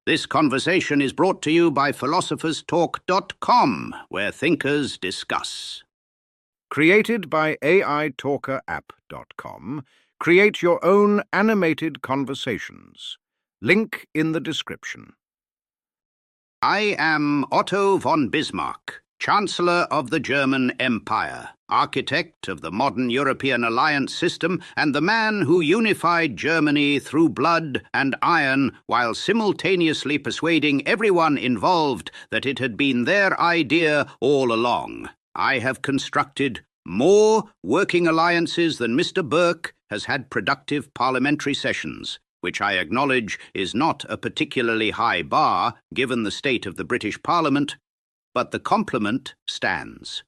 This conversation is brought to you by philosopherstalk.com, where thinkers discuss. Created by AITalkerapp.com, create your own animated conversations. Link in the description. I am Otto von Bismarck, Chancellor of the German Empire, architect of the modern European alliance system, and the man who unified Germany through blood and iron while simultaneously persuading everyone involved that it had been their idea all along. I have constructed more working alliances than Mr. Burke has had productive parliamentary sessions, which I acknowledge is not a particularly high bar given the state of the British Parliament, but the compliment stands.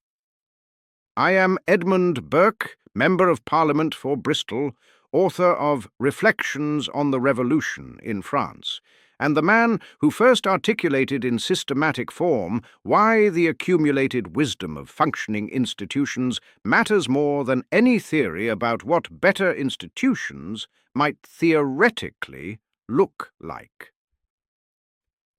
I am Edmund Burke, Member of Parliament for Bristol, author of Reflections on the Revolution in France, and the man who first articulated in systematic form why the accumulated wisdom of functioning institutions matters more than any theory about what better institutions might theoretically look like.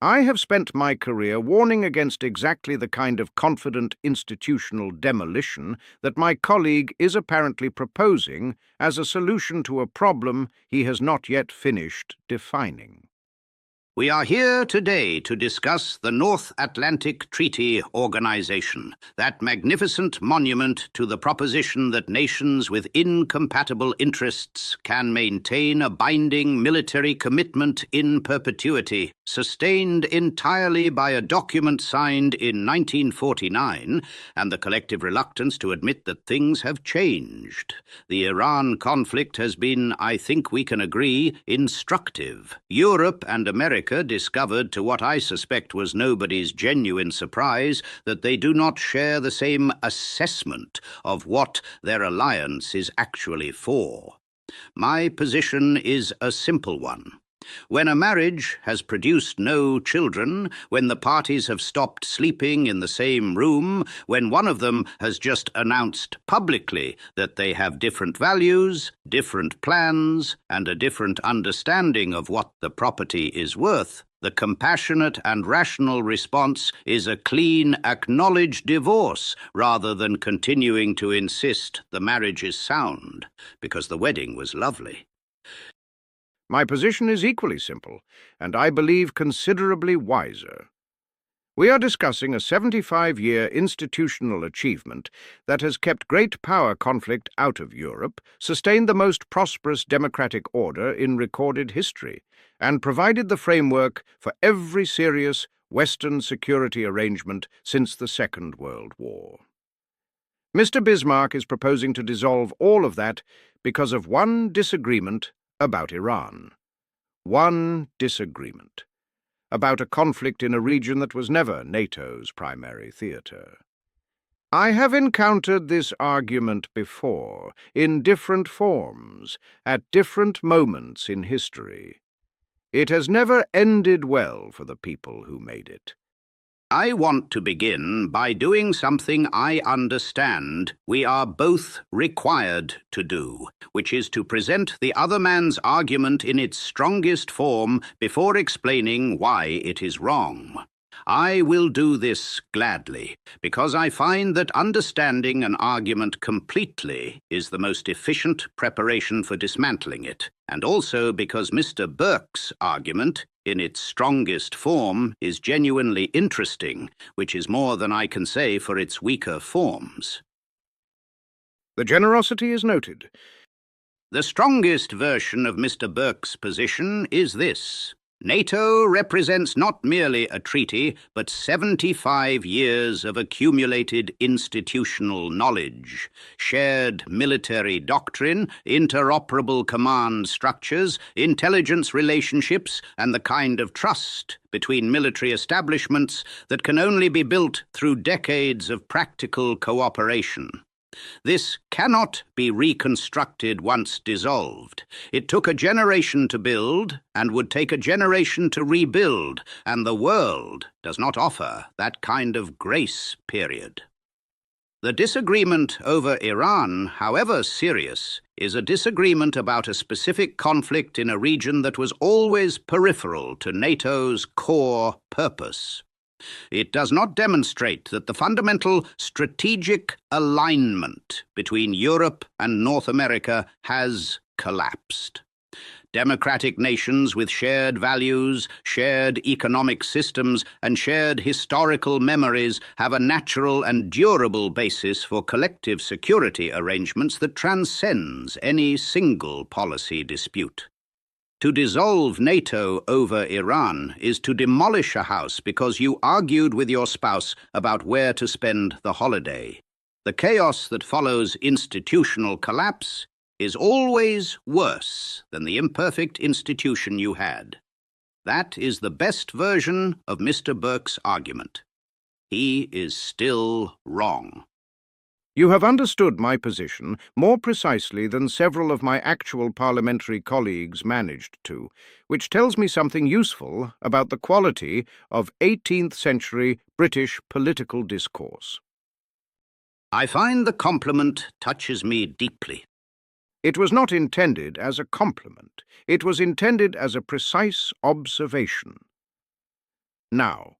I have spent my career warning against exactly the kind of confident institutional demolition that my colleague is apparently proposing as a solution to a problem he has not yet finished defining. We are here today to discuss the North Atlantic Treaty Organization, that magnificent monument to the proposition that nations with incompatible interests can maintain a binding military commitment in perpetuity, sustained entirely by a document signed in 1949 and the collective reluctance to admit that things have changed. The Iran conflict has been, I think we can agree, instructive. Europe and America discovered, to what I suspect was nobody's genuine surprise, that they do not share the same assessment of what their alliance is actually for. My position is a simple one. When a marriage has produced no children, when the parties have stopped sleeping in the same room, when one of them has just announced publicly that they have different values, different plans, and a different understanding of what the property is worth, the compassionate and rational response is a clean, acknowledged divorce rather than continuing to insist the marriage is sound, because the wedding was lovely. My position is equally simple, and I believe considerably wiser. We are discussing a 75-year institutional achievement that has kept great power conflict out of Europe, sustained the most prosperous democratic order in recorded history, and provided the framework for every serious Western security arrangement since the Second World War. Mr. Bismarck is proposing to dissolve all of that because of one disagreement about Iran. One disagreement. About a conflict in a region that was never NATO's primary theater. I have encountered this argument before, in different forms, at different moments in history. It has never ended well for the people who made it. I want to begin by doing something I understand we are both required to do, which is to present the other man's argument in its strongest form before explaining why it is wrong. I will do this gladly, because I find that understanding an argument completely is the most efficient preparation for dismantling it, and also because Mr. Burke's argument, in its strongest form, is genuinely interesting, which is more than I can say for its weaker forms. The generosity is noted. The strongest version of Mr. Burke's position is this. NATO represents not merely a treaty, but 75 years of accumulated institutional knowledge, shared military doctrine, interoperable command structures, intelligence relationships, and the kind of trust between military establishments that can only be built through decades of practical cooperation. This cannot be reconstructed once dissolved. It took a generation to build and would take a generation to rebuild, and the world does not offer that kind of grace period. The disagreement over Iran, however serious, is a disagreement about a specific conflict in a region that was always peripheral to NATO's core purpose. It does not demonstrate that the fundamental strategic alignment between Europe and North America has collapsed. Democratic nations with shared values, shared economic systems, and shared historical memories have a natural and durable basis for collective security arrangements that transcends any single policy dispute. To dissolve NATO over Iran is to demolish a house because you argued with your spouse about where to spend the holiday. The chaos that follows institutional collapse is always worse than the imperfect institution you had. That is the best version of Mr. Burke's argument. He is still wrong. You have understood my position more precisely than several of my actual parliamentary colleagues managed to, which tells me something useful about the quality of 18th century British political discourse. I find the compliment touches me deeply. It was not intended as a compliment. It was intended as a precise observation. Now,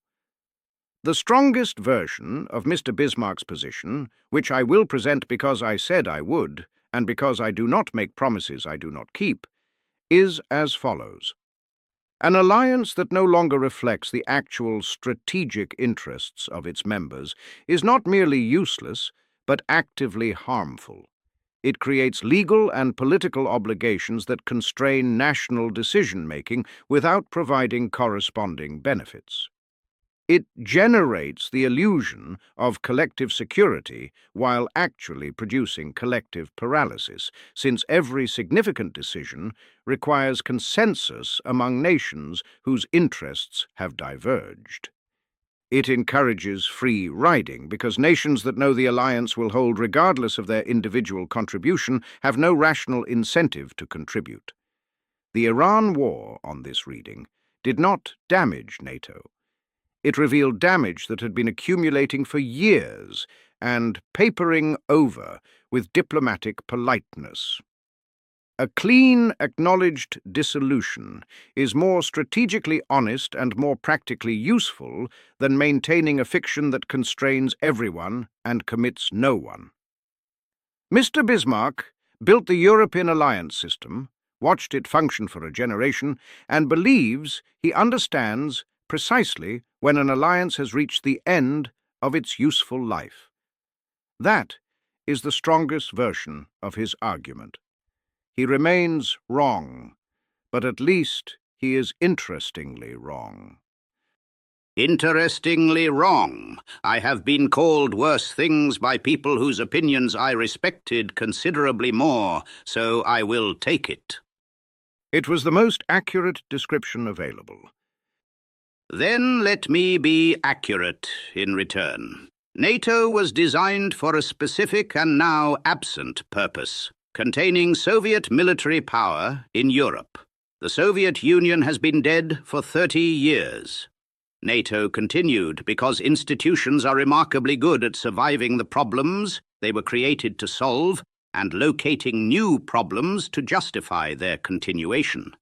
the strongest version of Mr. Bismarck's position, which I will present because I said I would, and because I do not make promises I do not keep, is as follows. An alliance that no longer reflects the actual strategic interests of its members is not merely useless, but actively harmful. It creates legal and political obligations that constrain national decision-making without providing corresponding benefits. It generates the illusion of collective security while actually producing collective paralysis, since every significant decision requires consensus among nations whose interests have diverged. It encourages free riding because nations that know the alliance will hold regardless of their individual contribution have no rational incentive to contribute. The Iran war, on this reading, did not damage NATO. It revealed damage that had been accumulating for years and papering over with diplomatic politeness. A clean, acknowledged dissolution is more strategically honest and more practically useful than maintaining a fiction that constrains everyone and commits no one. Mr. Bismarck built the European alliance system, watched it function for a generation, and believes he understands precisely when an alliance has reached the end of its useful life. That is the strongest version of his argument. He remains wrong, but at least he is interestingly wrong. Interestingly wrong. I have been called worse things by people whose opinions I respected considerably more, so I will take it. It was the most accurate description available. Then let me be accurate in return. NATO was designed for a specific and now absent purpose, containing Soviet military power in Europe. The Soviet Union has been dead for 30 years. NATO continued because institutions are remarkably good at surviving the problems they were created to solve and locating new problems to justify their continuation.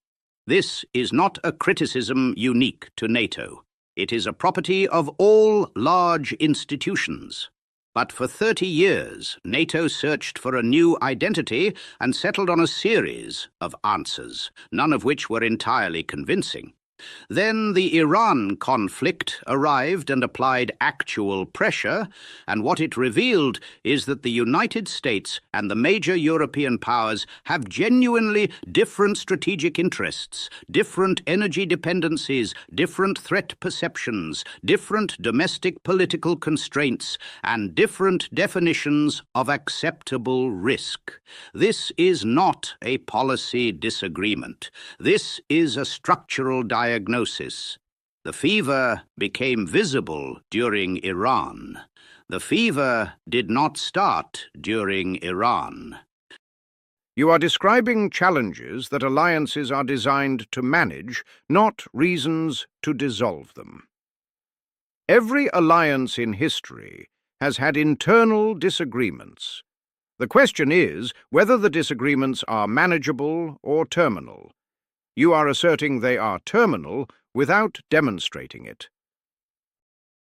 This is not a criticism unique to NATO. It is a property of all large institutions. But for 30 years, NATO searched for a new identity and settled on a series of answers, none of which were entirely convincing. Then the Iran conflict arrived and applied actual pressure, and what it revealed is that the United States and the major European powers have genuinely different strategic interests, different energy dependencies, different threat perceptions, different domestic political constraints, and different definitions of acceptable risk. This is not a policy disagreement. This is a structural diagnosis. The fever became visible during Iran. The fever did not start during Iran. You are describing challenges that alliances are designed to manage, not reasons to dissolve them. Every alliance in history has had internal disagreements. The question is whether the disagreements are manageable or terminal. You are asserting they are terminal without demonstrating it.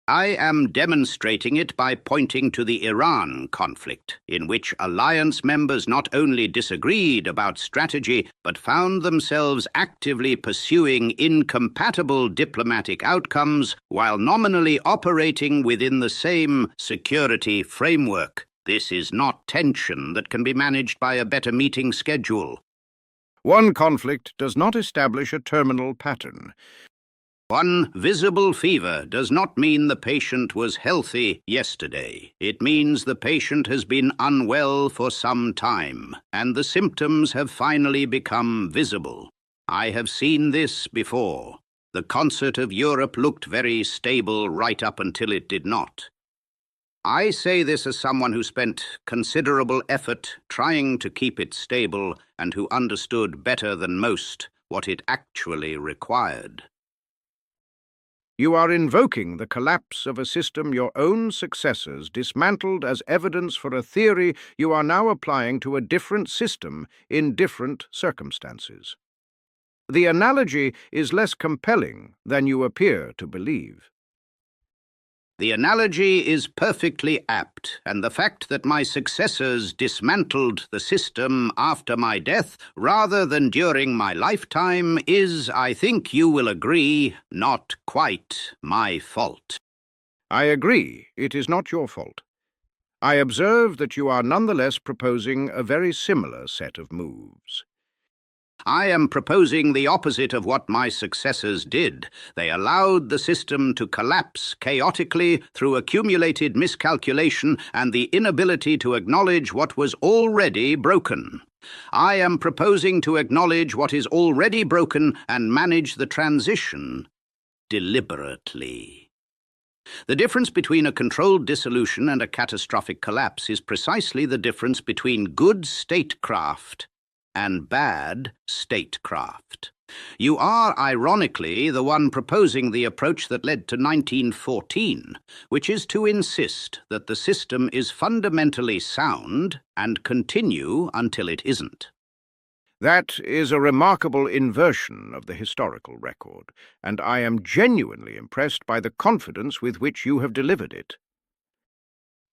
I am demonstrating it by pointing to the Iran conflict, in which alliance members not only disagreed about strategy, but found themselves actively pursuing incompatible diplomatic outcomes while nominally operating within the same security framework. This is not tension that can be managed by a better meeting schedule. One conflict does not establish a terminal pattern. One visible fever does not mean the patient was healthy yesterday. It means the patient has been unwell for some time, and the symptoms have finally become visible. I have seen this before. The concert of Europe looked very stable right up until it did not. I say this as someone who spent considerable effort trying to keep it stable and who understood better than most what it actually required. You are invoking the collapse of a system your own successors dismantled as evidence for a theory you are now applying to a different system in different circumstances. The analogy is less compelling than you appear to believe. The analogy is perfectly apt, and the fact that my successors dismantled the system after my death rather than during my lifetime is, I think you will agree, not quite my fault. I agree, it is not your fault. I observe that you are nonetheless proposing a very similar set of moves. I am proposing the opposite of what my successors did. They allowed the system to collapse chaotically through accumulated miscalculation and the inability to acknowledge what was already broken. I am proposing to acknowledge what is already broken and manage the transition deliberately. The difference between a controlled dissolution and a catastrophic collapse is precisely the difference between good statecraft and bad statecraft. You are, ironically, the one proposing the approach that led to 1914, which is to insist that the system is fundamentally sound and continue until it isn't. That is a remarkable inversion of the historical record, and I am genuinely impressed by the confidence with which you have delivered it.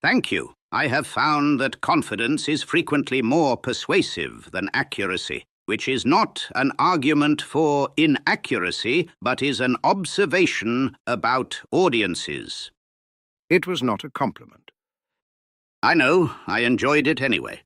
Thank you. I have found that confidence is frequently more persuasive than accuracy, which is not an argument for inaccuracy, but is an observation about audiences. It was not a compliment. I know. I enjoyed it anyway.